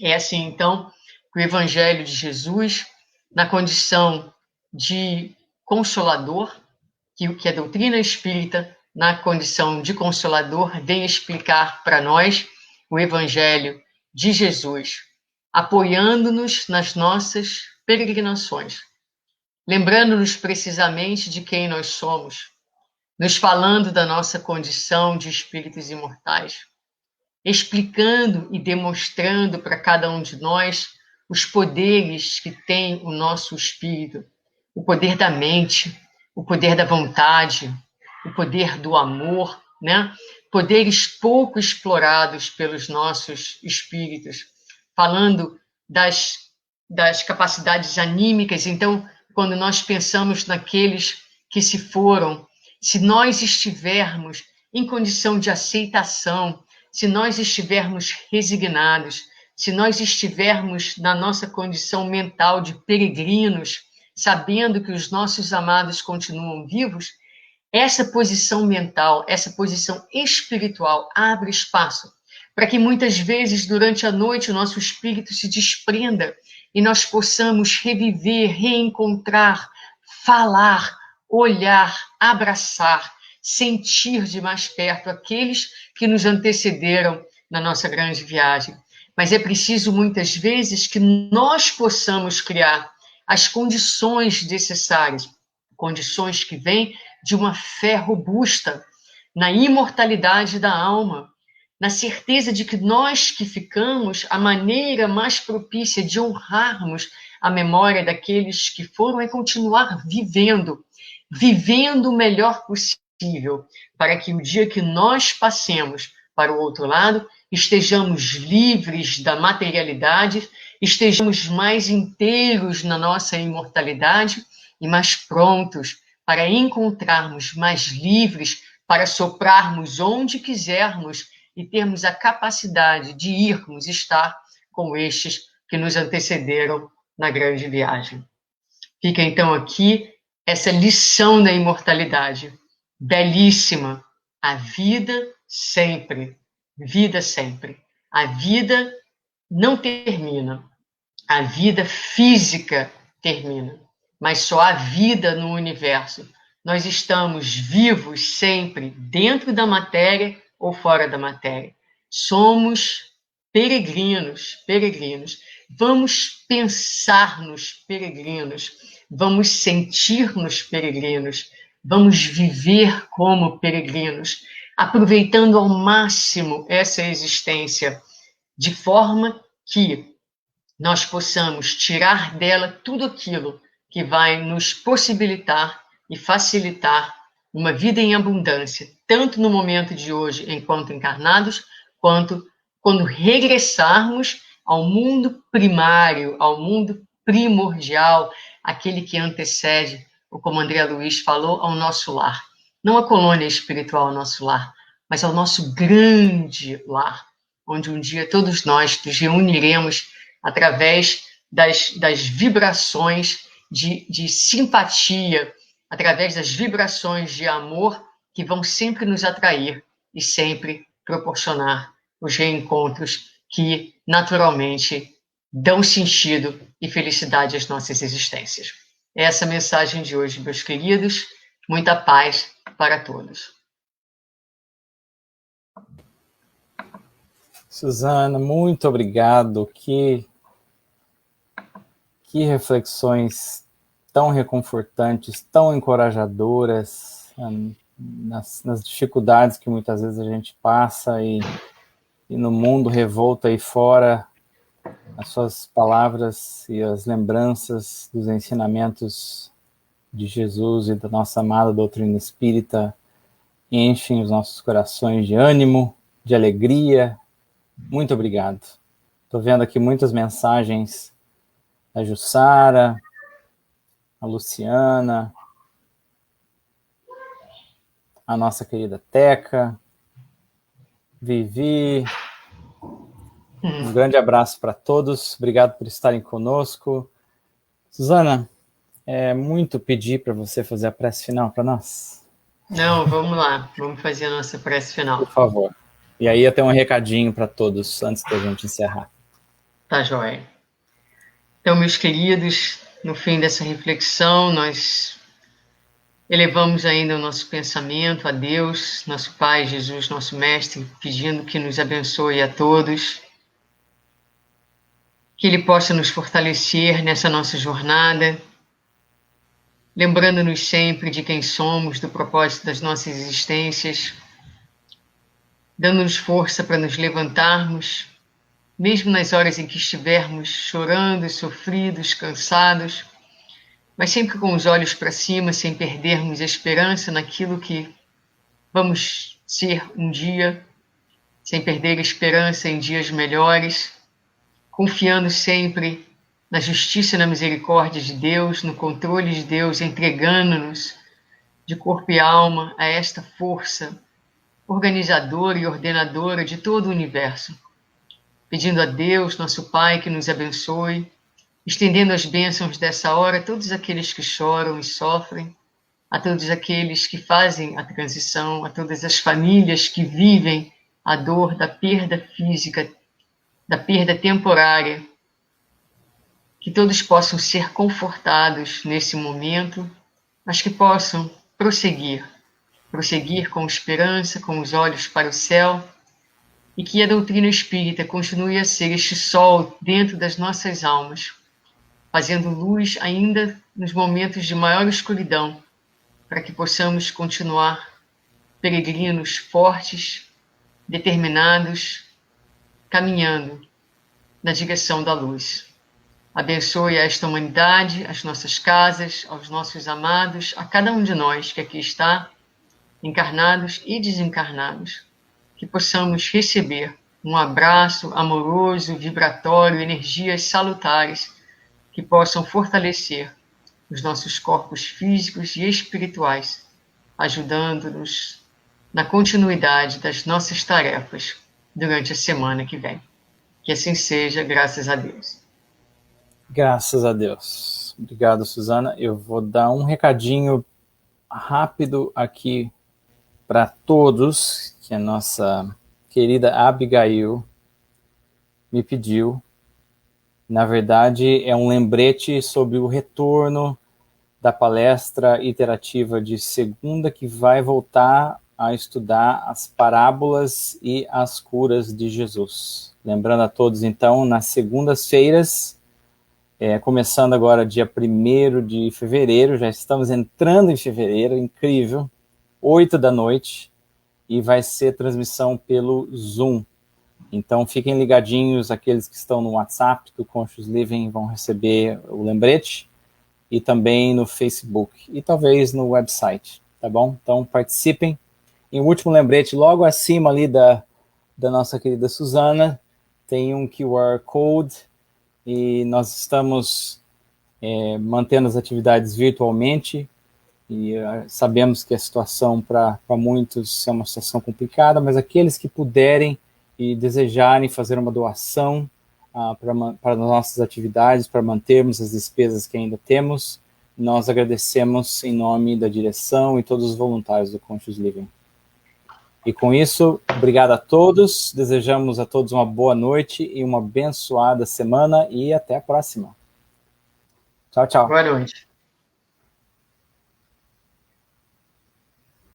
B: É assim, então, que o Evangelho de Jesus, na condição de consolador, que a doutrina espírita, na condição de consolador, vem explicar para nós o Evangelho de Jesus, apoiando-nos nas nossas peregrinações, lembrando-nos precisamente de quem nós somos, nos falando da nossa condição de espíritos imortais, explicando e demonstrando para cada um de nós os poderes que tem o nosso espírito, o poder da mente, o poder da vontade, o poder do amor, né? Poderes pouco explorados pelos nossos espíritos, falando das capacidades anímicas. Então, quando nós pensamos naqueles que se foram, se nós estivermos em condição de aceitação, se nós estivermos resignados, se nós estivermos na nossa condição mental de peregrinos, sabendo que os nossos amados continuam vivos, essa posição mental, essa posição espiritual abre espaço para que muitas vezes durante a noite o nosso espírito se desprenda e nós possamos reviver, reencontrar, falar, olhar, abraçar, sentir de mais perto aqueles que nos antecederam na nossa grande viagem. Mas é preciso muitas vezes que nós possamos criar as condições necessárias, condições que vêm de uma fé robusta na imortalidade da alma, na certeza de que nós que ficamos, a maneira mais propícia de honrarmos a memória daqueles que foram é continuar vivendo o melhor possível, para que o dia que nós passemos para o outro lado, estejamos livres da materialidade, estejamos mais inteiros na nossa imortalidade e mais prontos para encontrarmos, mais livres para soprarmos onde quisermos e termos a capacidade de irmos estar com estes que nos antecederam na grande viagem. Fica então aqui essa lição da imortalidade, belíssima. A vida sempre, vida sempre. A vida não termina, a vida física termina, mas só há vida no universo. Nós estamos vivos sempre, dentro da matéria ou fora da matéria. Somos peregrinos, peregrinos. Vamos pensar-nos peregrinos, vamos sentir-nos peregrinos, vamos viver como peregrinos, aproveitando ao máximo essa existência, de forma que nós possamos tirar dela tudo aquilo que vai nos possibilitar e facilitar uma vida em abundância, tanto no momento de hoje, enquanto encarnados, quanto quando regressarmos ao mundo primário, ao mundo primordial, aquele que antecede, como André Luiz falou, ao nosso lar. Não a colônia espiritual ao nosso lar, mas ao nosso grande lar, onde um dia todos nós nos reuniremos através das vibrações de simpatia, através das vibrações de amor que vão sempre nos atrair e sempre proporcionar os reencontros que naturalmente dão sentido e felicidade às nossas existências. Essa é a mensagem de hoje, meus queridos. Muita paz para todos.
A: Suzana, muito obrigado. Que reflexões tão reconfortantes, tão encorajadoras, nas dificuldades que muitas vezes a gente passa e no mundo revolto aí fora. As suas palavras e as lembranças dos ensinamentos de Jesus e da nossa amada doutrina espírita enchem os nossos corações de ânimo, de alegria. Muito obrigado. Estou vendo aqui muitas mensagens da Jussara, a Luciana, a nossa querida Teca, Vivi. Um grande abraço para todos. Obrigado por estarem conosco. Suzana, é muito pedir para você fazer a prece final para nós?
B: Não, vamos lá. Vamos fazer a nossa prece final.
A: Por favor. E aí eu tenho um recadinho para todos antes da gente encerrar.
B: Tá joia. Então, meus queridos, no fim dessa reflexão, nós elevamos ainda o nosso pensamento a Deus, nosso Pai, Jesus, nosso Mestre, pedindo que nos abençoe a todos, que Ele possa nos fortalecer nessa nossa jornada, lembrando-nos sempre de quem somos, do propósito das nossas existências, dando-nos força para nos levantarmos, mesmo nas horas em que estivermos chorando, sofridos, cansados, mas sempre com os olhos para cima, sem perdermos a esperança naquilo que vamos ser um dia, sem perder a esperança em dias melhores, confiando sempre na justiça e na misericórdia de Deus, no controle de Deus, entregando-nos de corpo e alma a esta força organizadora e ordenadora de todo o universo, pedindo a Deus, nosso Pai, que nos abençoe, estendendo as bênçãos dessa hora a todos aqueles que choram e sofrem, a todos aqueles que fazem a transição, a todas as famílias que vivem a dor da perda física, da perda temporária, que todos possam ser confortados nesse momento, mas que possam prosseguir com esperança, com os olhos para o céu, e que a doutrina espírita continue a ser este sol dentro das nossas almas, fazendo luz ainda nos momentos de maior escuridão, para que possamos continuar peregrinos fortes, determinados, caminhando na direção da luz. Abençoe a esta humanidade, as nossas casas, aos nossos amados, a cada um de nós que aqui está, encarnados e desencarnados, que possamos receber um abraço amoroso, vibratório, energias salutares que possam fortalecer os nossos corpos físicos e espirituais, ajudando-nos na continuidade das nossas tarefas durante a semana que vem. Que assim seja, graças a Deus.
A: Graças a Deus. Obrigado, Suzana. Eu vou dar um recadinho rápido aqui para todos, que a nossa querida Abigail me pediu. Na verdade, é um lembrete sobre o retorno da palestra iterativa de segunda, que vai voltar a estudar as parábolas e as curas de Jesus. Lembrando a todos, então, nas segundas-feiras, começando agora dia 1º de fevereiro, já estamos entrando em fevereiro, incrível, 8 da noite, e vai ser transmissão pelo Zoom. Então fiquem ligadinhos, aqueles que estão no WhatsApp do Conscious Living vão receber o lembrete, e também no Facebook, e talvez no website, tá bom? Então participem. E o último lembrete, logo acima ali da nossa querida Suzana, tem um QR Code, e nós estamos mantendo as atividades virtualmente, e sabemos que a situação para muitos é uma situação complicada, mas aqueles que puderem e desejarem fazer uma doação para nossas atividades, para mantermos as despesas que ainda temos, nós agradecemos em nome da direção e todos os voluntários do Conscious Living. E com isso, obrigado a todos, desejamos a todos uma boa noite e uma abençoada semana e até a próxima. Tchau, tchau.
B: Boa noite.